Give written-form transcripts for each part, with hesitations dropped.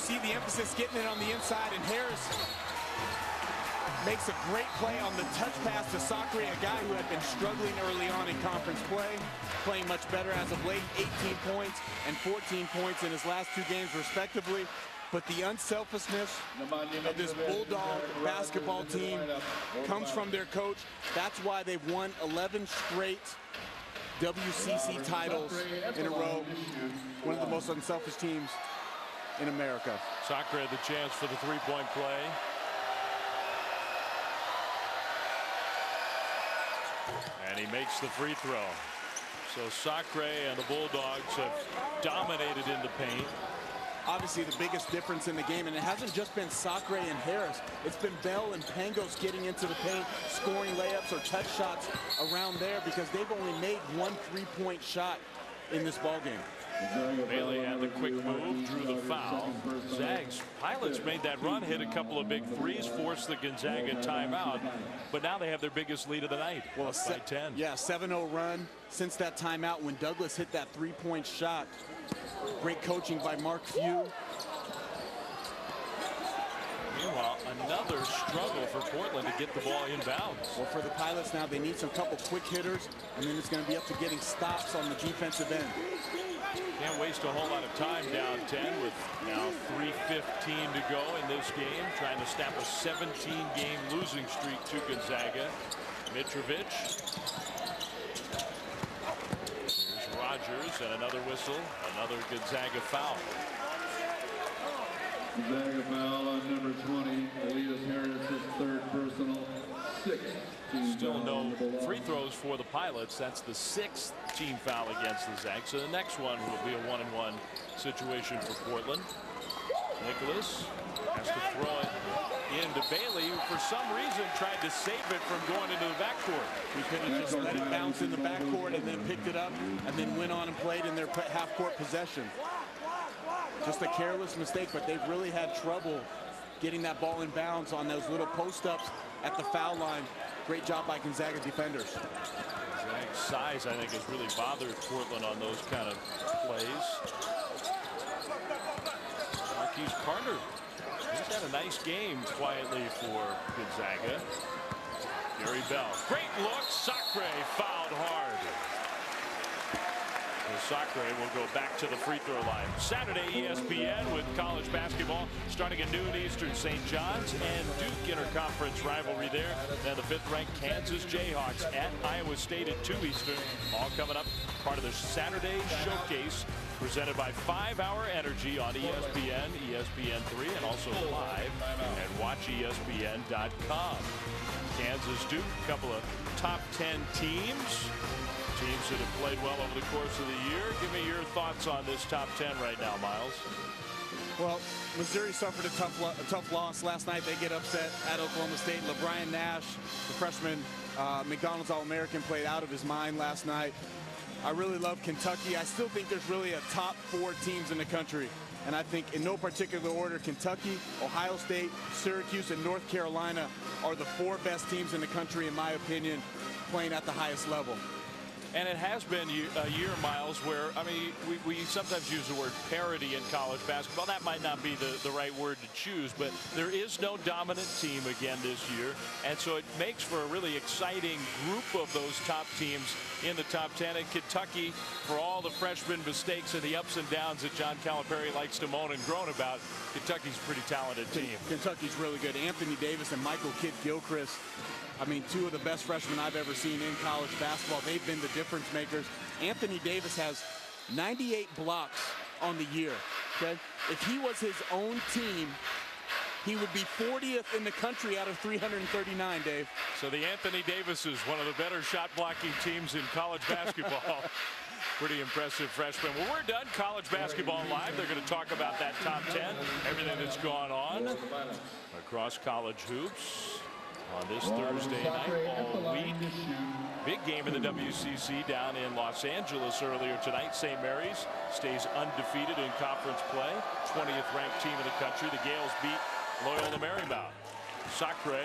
see the emphasis getting it on the inside, and Harris makes a great play on the touch pass to Sacre, a guy who had been struggling early on in conference play, playing much better as of late, 18 points and 14 points in his last 2 games respectively. But the unselfishness of this Bulldog basketball team comes from their coach. That's why they've won 11 straight WCC titles in a row. One of the most unselfish teams in America. Sacre had the chance for the three-point play. And he makes the free throw. So Sacre and the Bulldogs have dominated in the paint. Obviously the biggest difference in the game, and it hasn't just been Sacre and Harris. It's been Bell and Pangos getting into the paint, scoring layups or touch shots around there, because they've only made 1 3-point shot in this ball game. Bailey had the quick move, drew the foul. Zags Pilots made that run, hit a couple of big threes, forced the Gonzaga timeout, but now they have their biggest lead of the night. Well, by 10. Yeah, 7-0 run since that timeout when Douglas hit that 3-point shot. Great coaching by Mark Few. Meanwhile, another struggle for Portland to get the ball inbounds. Well, for the Pilots now, they need some couple quick hitters, and then it's going to be up to getting stops on the defensive end. Can't waste a whole lot of time down 10 with now 3:15 to go in this game, trying to snap a 17-game losing streak to Gonzaga. Mitrovic. Here's Rogers, and another whistle, another Gonzaga foul. Gonzaga foul on number 20, Elias Harris' third personal, 6th. Still no free throws for the Pilots. That's the 6th team foul against the Zags. So the next one will be a 1-and-1 situation for Portland. Nicholas has to throw it into Bailey, who for some reason tried to save it from going into the backcourt. He could have just let it bounce in the backcourt and then picked it up and then went on and played in their half-court possession. Just a careless mistake, but they've really had trouble getting that ball in bounds on those little post-ups at the foul line. Great job by Gonzaga defenders. Gonzaga's size, I think, has really bothered Portland on those kind of plays. Marquise Carter, he's had a nice game quietly for Gonzaga. Gary Bell, great look. Sacre fouled hard. Sacre will go back to the free throw line. Saturday, ESPN with college basketball starting at noon Eastern. St. John's and Duke interconference rivalry there. Then the 5th-ranked Kansas Jayhawks at Iowa State at 2 Eastern. All coming up, part of the Saturday showcase presented by 5 Hour Energy on ESPN, ESPN3, and also live at watchespn.com. Kansas Duke, a couple of top 10 teams. Teams that have played well over the course of the year. Give me your thoughts on this top 10 right now, Miles. Well, Missouri suffered a tough loss last night. They get upset at Oklahoma State. LeBron Nash, the freshman McDonald's All-American, played out of his mind last night. I really love Kentucky. I still think there's really a top 4 teams in the country. And I think in no particular order, Kentucky, Ohio State, Syracuse, and North Carolina are the 4 best teams in the country, in my opinion, playing at the highest level. And it has been a year, Miles, where, I mean, we sometimes use the word parity in college basketball. That might not be the right word to choose, but there is no dominant team again this year. And so it makes for a really exciting group of those top teams in the top 10. And Kentucky, for all the freshman mistakes and the ups and downs that John Calipari likes to moan and groan about, Kentucky's a pretty talented team. Kentucky's really good. Anthony Davis and Michael Kidd-Gilchrist, I mean, 2 of the best freshmen I've ever seen in college basketball. They've been the difference makers. Anthony Davis has 98 blocks on the year. Okay, if he was his own team, he would be 40th in the country out of 339, Dave. So the Anthony Davis is one of the better shot blocking teams in college basketball. Pretty impressive freshman. Well, we're done college basketball live. They're going to talk about that top 10, everything that's gone on across college hoops. On this Thursday night all week. Big game in the WCC down in Los Angeles earlier tonight. St. Mary's stays undefeated in conference play. 20th ranked team in the country. The Gales beat Loyola Marymount. Sacre,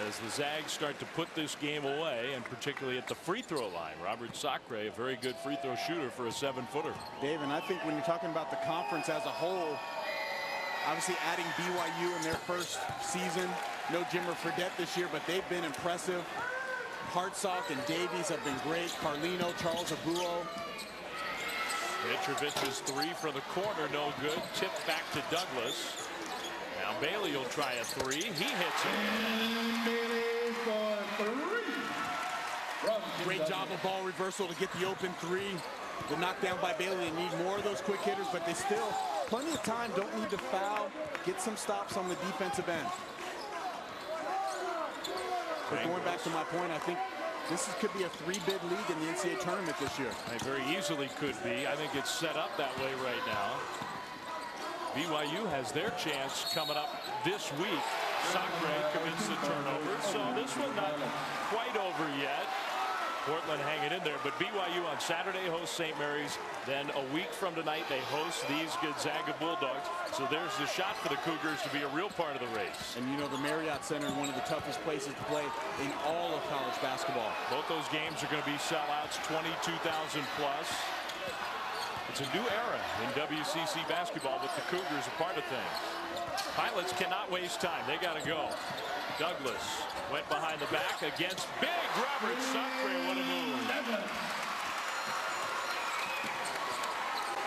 as the Zags start to put this game away, and particularly at the free throw line. Robert Sacre, a very good free throw shooter for a 7-footer. Dave, and I think when you're talking about the conference as a whole, Obviously adding BYU in their first season. No Jimmer Fredette this year, but they've been impressive. Hartsock and Davies have been great. Carlino, Charles Abuo. Mitrovic's three from the corner, no good. Tipped back to Douglas. Now Bailey will try a three. He hits it. Bailey for three. Great job of ball reversal to get the open three. The knockdown by Bailey. They need more of those quick hitters, but they still, plenty of time, don't need to foul. Get some stops on the defensive end. But going back to my point, I think this could be a 3-bid league in the NCAA tournament this year. It very easily could be. I think it's set up that way right now. BYU has their chance coming up this week. Sacre commits the turnover, so this one not quite over yet. Portland hanging in there, but BYU on Saturday hosts St. Mary's. Then a week from tonight, they host these Gonzaga Bulldogs. So there's the shot for the Cougars to be a real part of the race. And you know, the Marriott Center is one of the toughest places to play in all of college basketball. Both those games are going to be sellouts, 22,000 plus. It's a new era in WCC basketball with the Cougars a part of things. Pilots cannot waste time. They got to go. Douglas went behind the back against big Robert Sacre. What a move.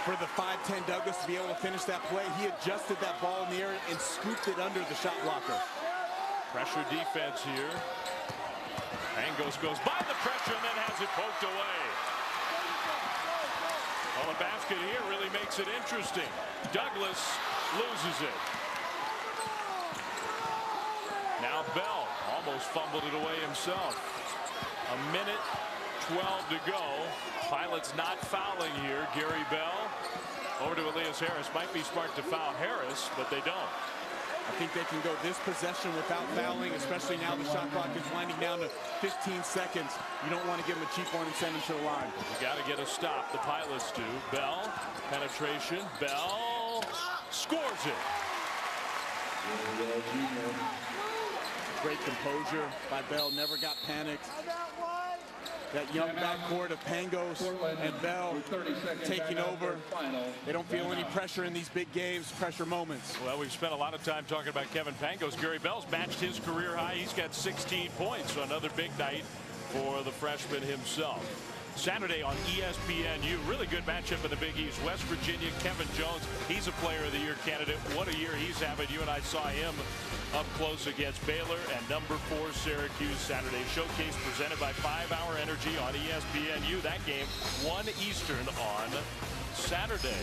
For the 5'10" Douglas to be able to finish that play, he adjusted that ball in the air and scooped it under the shot blocker. Pressure defense here. Pangos goes by the pressure and then has it poked away. Well, the basket here really makes it interesting. Douglas loses it. Now Bell almost fumbled it away himself. A minute 12 to go. Pilots not fouling here. Gary Bell over to Elias Harris. Might be smart to foul Harris, but they don't. I think they can go this possession without fouling, especially now the shot clock is winding down to 15 seconds. You don't want to give them a cheap one and send them to the line. You got to get a stop. The Pilots do. Bell, penetration. Bell scores it. Great composure by Bell. Never got panicked. That young backcourt of Pangos and Bell taking over. They don't feel any pressure in these big games, pressure moments. Well, we've spent a lot of time talking about Kevin Pangos. Gary Bell's matched his career high. He's got 16 points, so another big night for the freshman himself. Saturday on ESPNU, really good matchup in the Big East. West Virginia, Kevin Jones, he's a player of the year candidate. What a year he's having. You and I saw him up close against Baylor, and number 4 Syracuse. Saturday showcase presented by 5 Hour Energy on ESPNU. That game 1 Eastern on Saturday.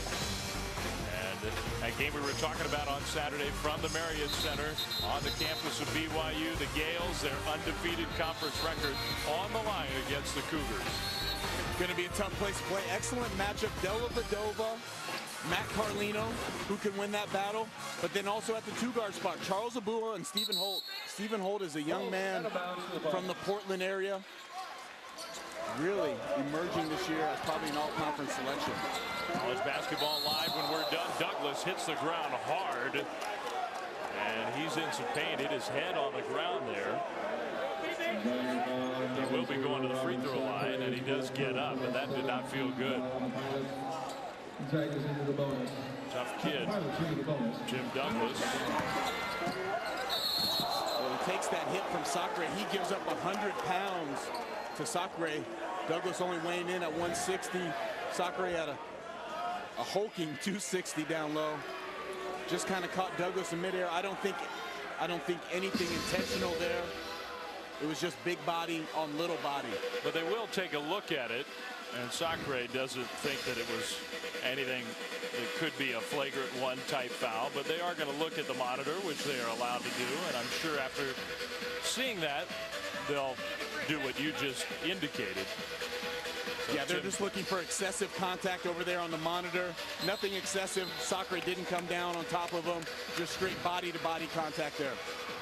And that game we were talking about on Saturday from the Marriott Center on the campus of BYU. The Gales, their undefeated conference record on the line against the Cougars. Going to be a tough place to play. Excellent matchup. Della Vadova, Matt Carlino, who can win that battle. But then also at the 2-guard spot, Charles Abua and Stephen Holt. Stephen Holt is a young man from the Portland area. Really emerging this year as probably an all-conference selection. College basketball live when we're done. Douglas hits the ground hard. And he's in some pain. Hit his head on the ground there. He will be going to the free throw line, and he does get up, and that did not feel good. Tough kid, Jim Douglas. Well, he takes that hit from Sacre. He gives up 100 pounds to Sacre. Douglas only weighing in at 160. Sacre at a hulking 260 down low. Just kind of caught Douglas in midair. I don't think anything intentional there. It was just big body on little body. But they will take a look at it, and Sacre doesn't think that it was anything that could be a flagrant 1 type foul, but they are going to look at the monitor, which they are allowed to do, and I'm sure after seeing that, they'll do what you just indicated. So yeah, they're just looking for excessive contact over there on the monitor. Nothing excessive. Sacre didn't come down on top of him. Just straight body-to-body contact there.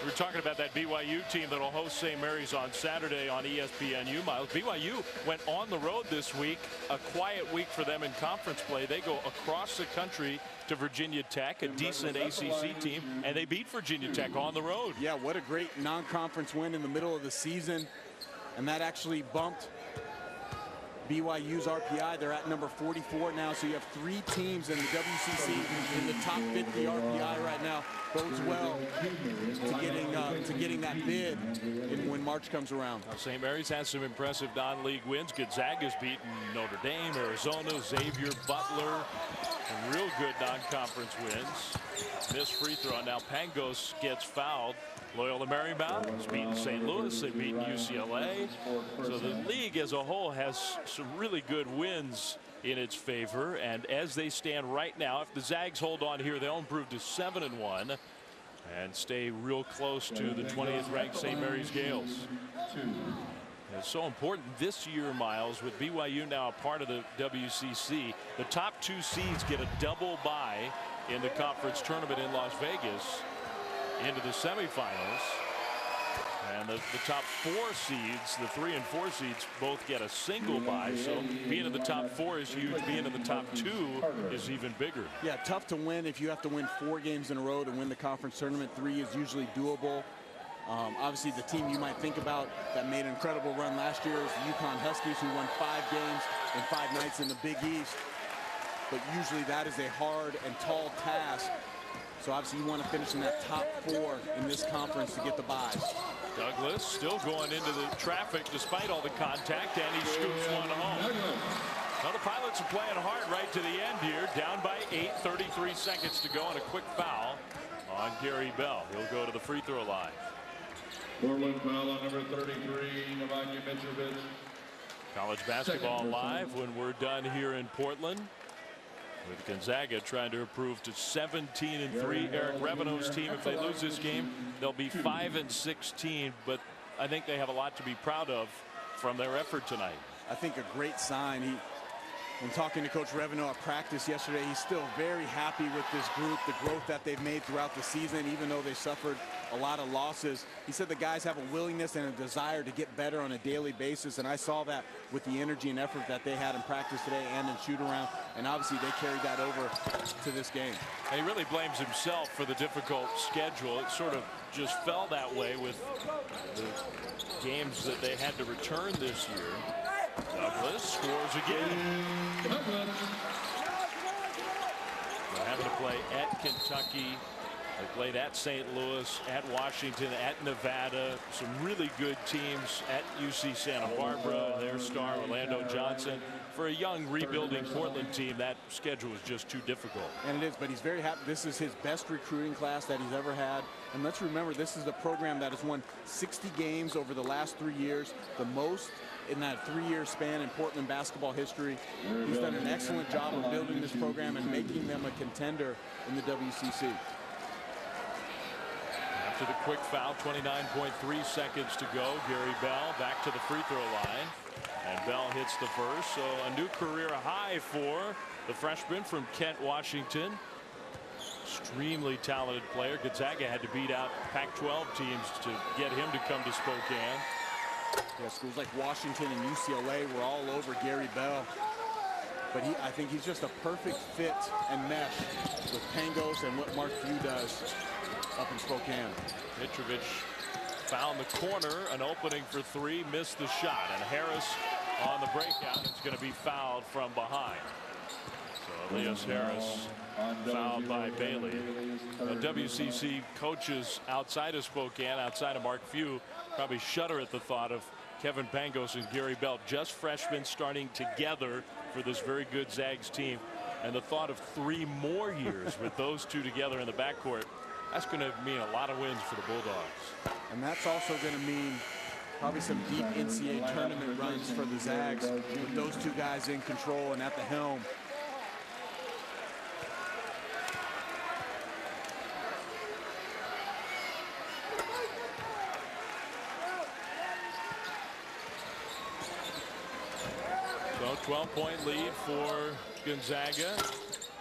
We're talking about that BYU team that will host St. Mary's on Saturday on ESPNU. Miles, BYU went on the road this week. A quiet week for them in conference play. They go across the country to Virginia Tech, a decent ACC team, and they beat Virginia Tech on the road. Yeah, what a great non-conference win in the middle of the season. And that actually bumped BYU's RPI, they're at number 44 now, so you have 3 teams in the WCC in the top 50 RPI right now. Bodes well to getting that bid when March comes around. St. Mary's has some impressive non-league wins. Gonzaga's beaten Notre Dame, Arizona, Xavier, Butler, and real good non-conference wins. Missed free throw. Now Pangos gets fouled. Loyola Marymount has beaten St. Louis. They've beaten UCLA. So the league as a whole has some really good wins in its favor. And as they stand right now, if the Zags hold on here, they'll improve to 7-1 and stay real close to the 20th ranked St. Mary's Gales. It's so important this year, Miles, with BYU now a part of the WCC. The top 2 seeds get a double bye in the conference tournament in Las Vegas into the semifinals. And the top 4 seeds, the 3 and 4 seeds, both get a single bye. So being in the top 4 is huge. Being in the top 2 is even bigger. Yeah, tough to win if you have to win 4 games in a row to win the conference tournament. 3 is usually doable. Obviously, the team you might think about that made an incredible run last year is the UConn Huskies, who won 5 games in 5 nights in the Big East. But usually that is a hard and tall task. So obviously you want to finish in that top 4 in this conference to get the buys. Douglas still going into the traffic despite all the contact, and he scoops one home. Now the Pilots are playing hard right to the end here, down by 8, 33 seconds to go, and a quick foul on Gary Bell. He'll go to the free throw line. Portland foul on number 33, Nemanja Mitrovic. College basketball live when we're done here in Portland, with Gonzaga trying to improve to 17-3. Eric Reveno's team, if they lose this game, they'll be 5-16. But I think they have a lot to be proud of from their effort tonight. I think a great sign. When talking to Coach Reveno at practice yesterday, he's still very happy with this group, the growth that they've made throughout the season, even though they suffered a lot of losses. He said the guys have a willingness and a desire to get better on a daily basis, and I saw that with the energy and effort that they had in practice today and in shoot-around, and obviously they carried that over to this game. And he really blames himself for the difficult schedule. It sort of just fell that way with the games that they had to return this year. Douglas scores again. They're having to play at Kentucky. They played at St. Louis, at Washington, at Nevada. Some really good teams at UC Santa Barbara. Their star Orlando Johnson. For a young rebuilding Portland team, that schedule is just too difficult. And it is, but he's very happy. This is his best recruiting class that he's ever had. And let's remember, this is a program that has won 60 games over the last 3 years, the most in that 3-year span in Portland basketball history. He's done an excellent job of building this program and making them a contender in the WCC. After the quick foul, 29.3 seconds to go. Gary Bell back to the free throw line. And Bell hits the first. So a new career high for the freshman from Kent, Washington. Extremely talented player. Gonzaga had to beat out Pac-12 teams to get him to come to Spokane. Yeah, schools like Washington and UCLA were all over Gary Bell. But I think he's just a perfect fit and mesh with Pangos and what Mark Few does up in Spokane. Mitrovic found the corner, an opening for 3, missed the shot, and Harris on the breakout is going to be fouled from behind. So Elias Harris fouled by Bailey. WCC coaches outside of Spokane, outside of Mark Few, probably shudder at the thought of Kevin Pangos and Gary Bell, just freshmen starting together for this very good Zags team. And the thought of 3 more years with those two together in the backcourt, that's going to mean a lot of wins for the Bulldogs. And that's also going to mean probably some deep NCAA tournament runs for the Zags with those 2 guys in control and at the helm. So 12-point lead for Gonzaga.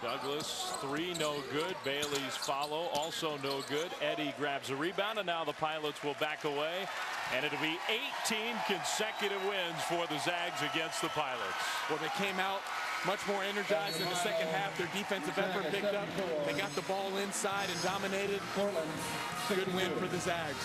Douglas 3 no good. Bailey's follow also no good. Eddie grabs a rebound, and now the Pilots will back away, and it'll be 18 consecutive wins for the Zags against the Pilots. Well, they came out much more energized in the second half. Their defensive effort picked up. They got the ball inside and dominated. Good win for the Zags.